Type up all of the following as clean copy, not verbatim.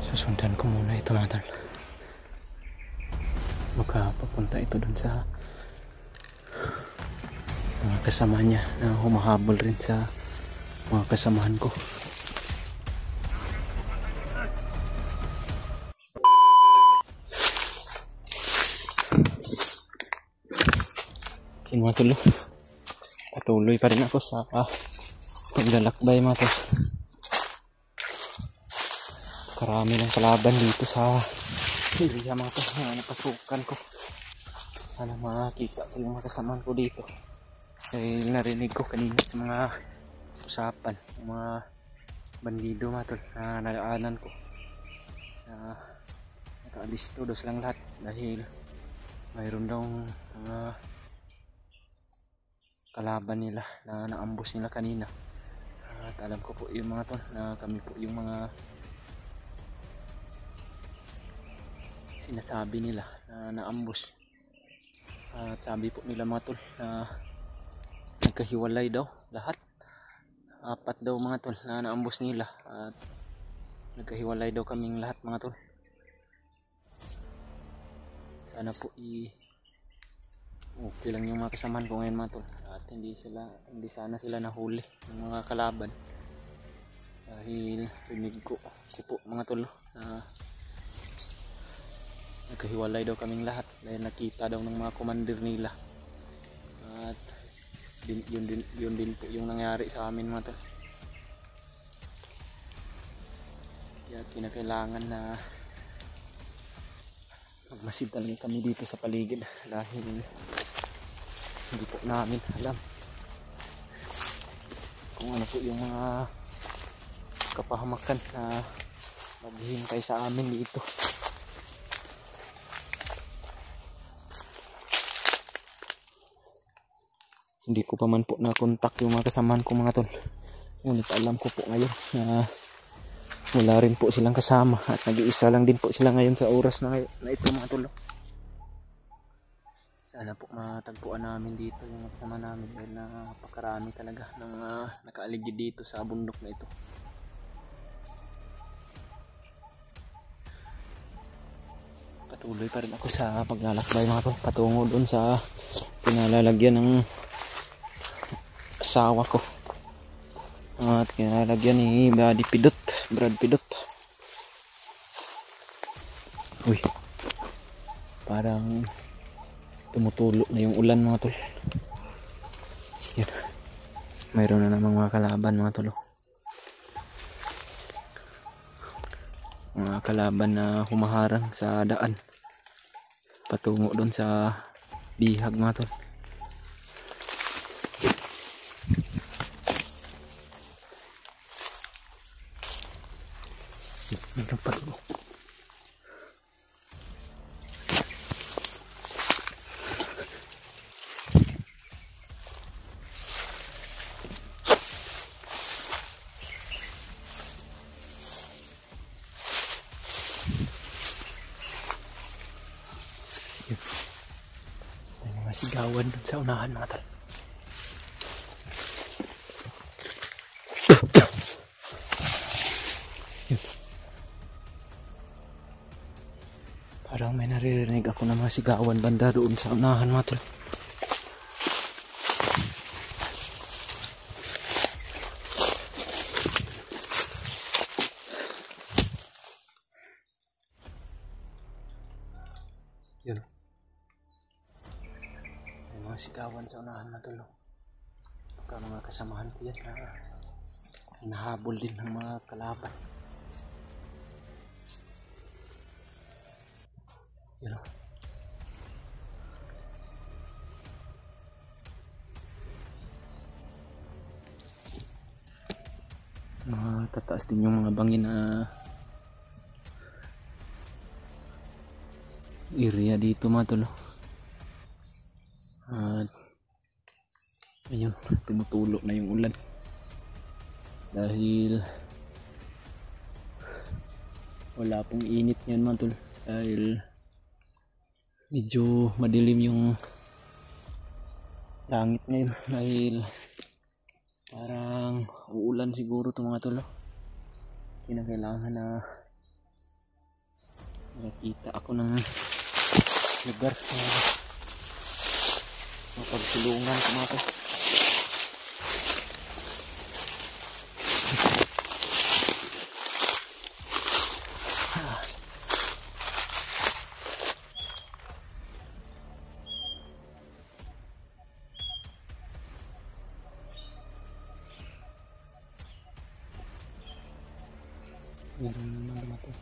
Susundan ko muna ito mga tol. Baka papunta ito dun sa mga kasama niya na humahabol rin sa mga kasamahan ko. Okay mga tol, patuloy pa rin ako sa paglalakbay mga tol. Karami ng kalaban dito sa area mga tol na napasukan ko. Sana makita ko yung mga kasamahan ko dito. Dahil narinig ko kanina sa mga usapan ng mga bandido mga tol na nadaanan ko na nakalisto daw silang lahat dahil mayroon daw kalaban nila na naambus nila kanina. At alam ko po yung mga tol na kami po yung mga sinasabi nila na naambus. At sabi po nila mga tol na nagkahiwalay daw lahat. 4 daw mga tol na naambus nila at nagkahiwalay daw kaming lahat mga tol. Sana po okay lang yung mga kasamahan ko ngayon mga tol at hindi sana sila nahuli ng mga kalaban dahil rinig ko po mga tol na nagkahiwalay daw kaming lahat dahil nakita daw ng mga commander nila. At yun din po yung nangyari sa amin mga tol. Kaya kinakailangan na magmasid talaga kami dito sa paligid dahil hindi po namin alam kung ano po yung mga kapahamakan na maghihintay sa amin dito. Hindi ko pa man po na-contact yung mga kasamahan ko mga tol. Ngunit alam ko po ngayon na wala rin po silang kasama at nag-iisa lang din po sila ngayon sa oras na ito mga tol. Sana po matagpuan namin dito yung kasama namin dahil napakarami talaga ng nakaaligid dito sa bundok na ito. Patuloy pa rin ako sa paglalakbay mga tol patungo doon sa pinalalagyan ng asawa ko at kinalagyan ni Brad Pidot. Uy, parang tumutulo na yung ulan mga tol. Yan. Mayroon na namang mga kalaban mga tol. Mga kalaban na humaharang sa daan patungo doon sa bihag mga tol. May mga sigawan dun sa unahan mga tol. Parang may naririnig ako ng mga sigawan banda doon sa unahan mga tol. Yun. May mga sigawan sa unahan mga tol. Baka mga kasamahan ko yan na hinahabol din ng mga kalaban. Yun o. Tataas din yung mga bangin na area dito mga tol. At ayun, tumutulo na yung ulan dahil wala pong init ngayon mga tol dahil medyo madilim yung langit ngayon dahil parang uulan siguro itong mga tol. kinakailangan na nakita ako ng lugar na mapagsulungan ko mga tol. Yan naman naman ito.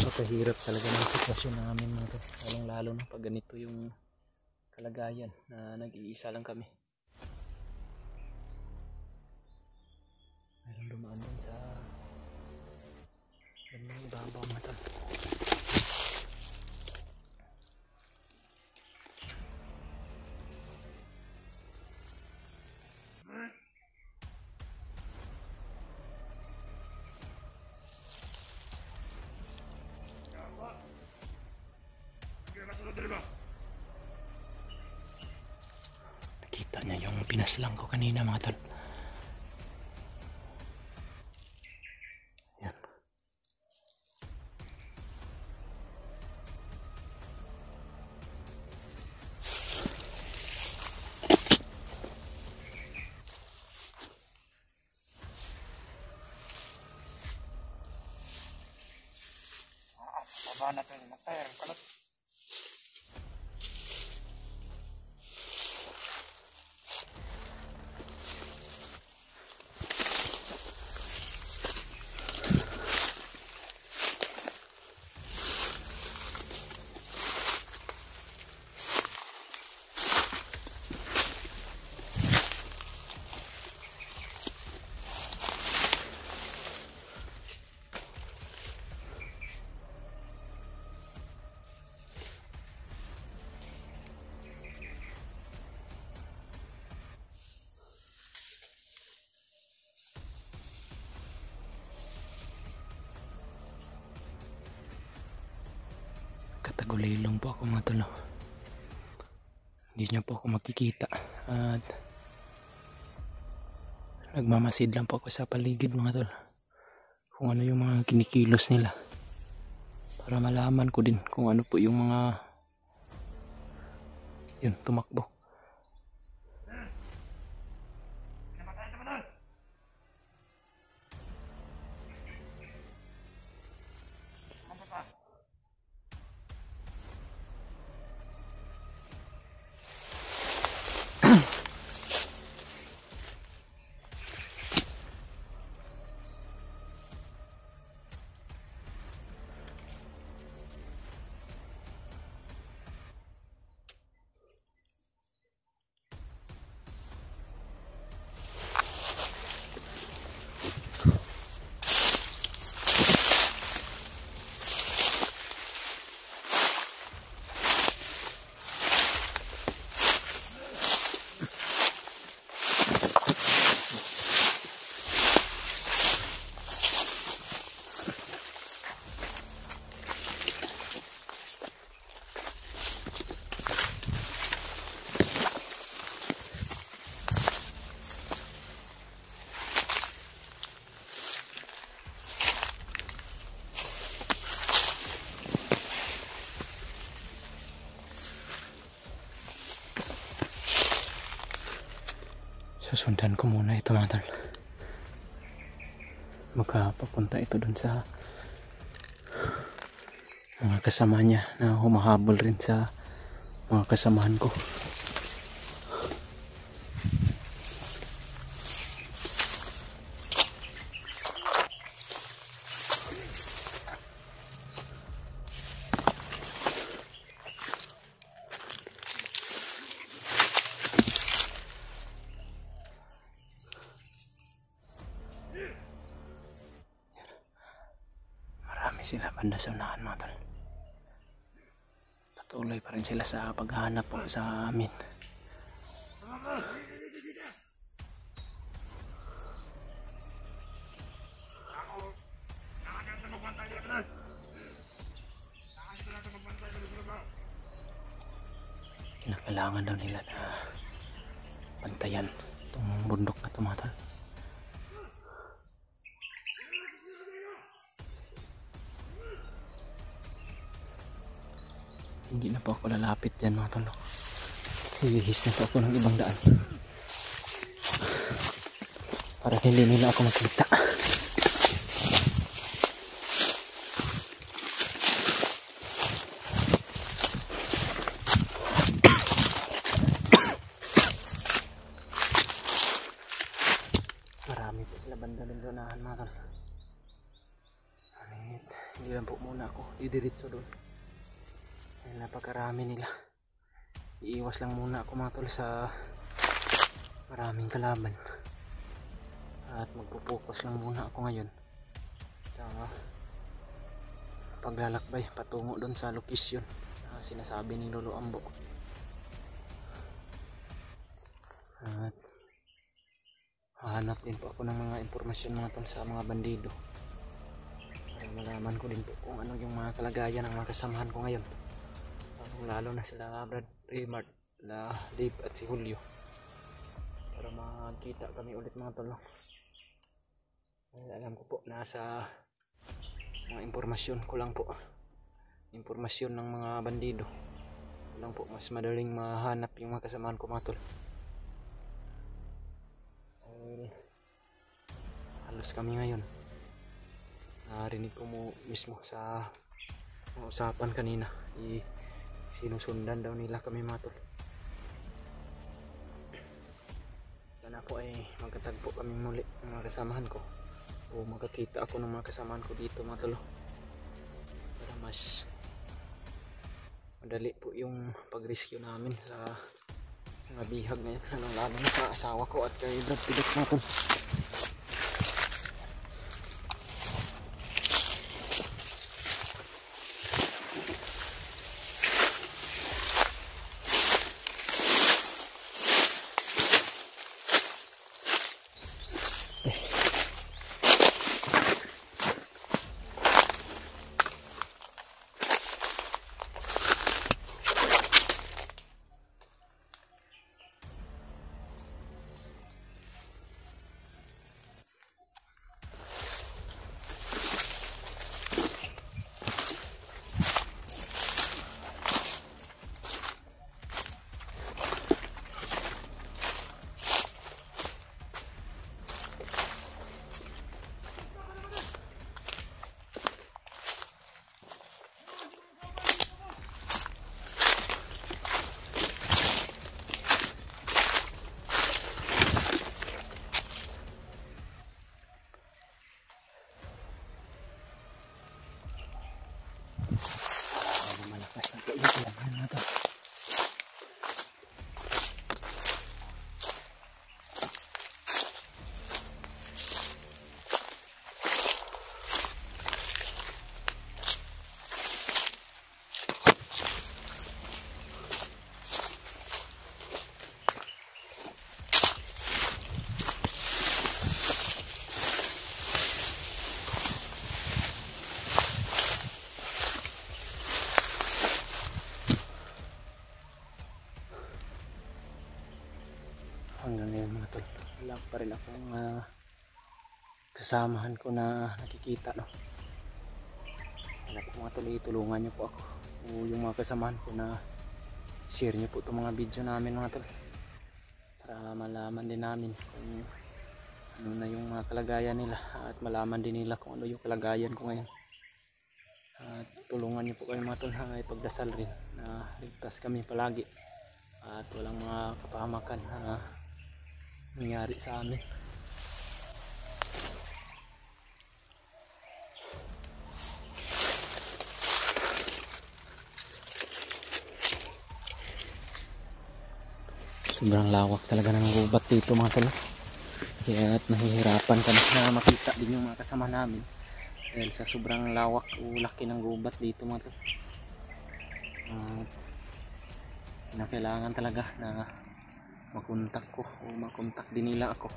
Napahirap talaga ng sitwasyon namin mga to. Lalong lalo na pag ganito yung kalagayan na nag-iisa lang kami. Mayroong dumaan din sa ganang ibabaw mga to. Nakita niya yung pinaslang ko kanina mga tol. Yan. Baba natin yung matayar kalat. Katagulilong po ako mga tol. Hindi niya po ako makikita at nagmamasid lang po ako sa paligid mga tol kung ano yung mga kinikilos nila para malaman ko din kung ano po yung mga yun tumakbo. Susundan ko muna ito mga tol. Magpapunta ito dun sa mga kasama niya na humahabol rin sa mga kasamahan ko. Sila banda sa unahan mga tol. Patuloy pa rin sila sa paghahanap po sa amin. Kailangan daw nila na bantayan itong bundok na tumatol. Hindi na po ako lalapit dyan mga tol. Hihis na po ako ng ibang daan para hindi nila ako makita. Marami po sila banda ng zonahan mga tol. Hindi lang po muna ako didiritso doon. Napakarami nila. Iiwas lang muna ako mga tol sa maraming kalaban. At magpupokus lang muna ako ngayon sa paglalakbay patungo doon sa lokasyon na sinasabi ni Lolo Ambo. At hahanap din po ako ng mga impormasyon mga tol sa mga bandido para malaman ko din po kung ano yung mga kalagayan ng mga kasamahan ko ngayon. Lalo na sila Brad Raymart, na Dave at si Julio, para magkita kami ulit mga tol. Alam ko po nasa mga impormasyon ko lang po, impormasyon ng mga bandido ko lang po, mas madaling mahanap yung mga kasamahan ko mga tol. Halos kami ngayon narinig ko mo mismo sa usapan kanina, sinusundan daw nila kami mga tol. Sana po ay magkatagpo kaming muli ng mga kasamahan ko, o magkakita ako ng mga kasamahan ko dito mga tol, para mas madali po yung pag-rescue namin sa mga bihag ngayon, lalo na sa asawa ko at kay Brad Pilit mga tol. Hanggang ngayon mga tol, wala pa rin akong kasamahan ko na nakikita, no. Sana po mga tol, tulungan nyo po ako o yung mga kasamahan ko na share nyo po itong mga video namin mga tol, para malaman din namin kung ano na yung mga kalagayan nila, at malaman din nila kung ano yung kalagayan ko ngayon. At tulungan nyo po kayo mga tol, ipagdasal rin na ligtas kami palagi at walang mga kapahamakan nangyari sa amin. Sobrang lawak talaga ng gubat dito mga tol, kaya at nahihirapan kami na makita din yung mga kasama namin dahil sa sobrang lawak o laki ng gubat dito mga tol. Kailangan talaga na makontak ko o makontak din nila ako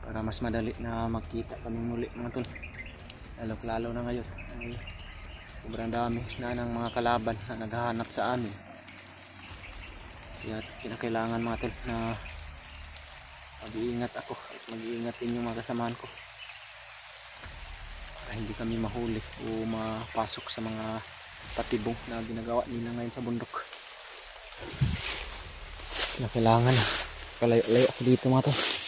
para mas madali na magkita kami muli mga tol. Lalo na ngayon ay sobrang dami na ng mga kalaban na naghahanap sa amin. Kaya kinakailangan mga tol na mag-iingat ako at mag-iingat din yung mga kasamahan ko para hindi kami mahuli o mapasok sa mga patibong na ginagawa nila ngayon sa bundok. Kailangan kalayo-layo ako dito mga tol.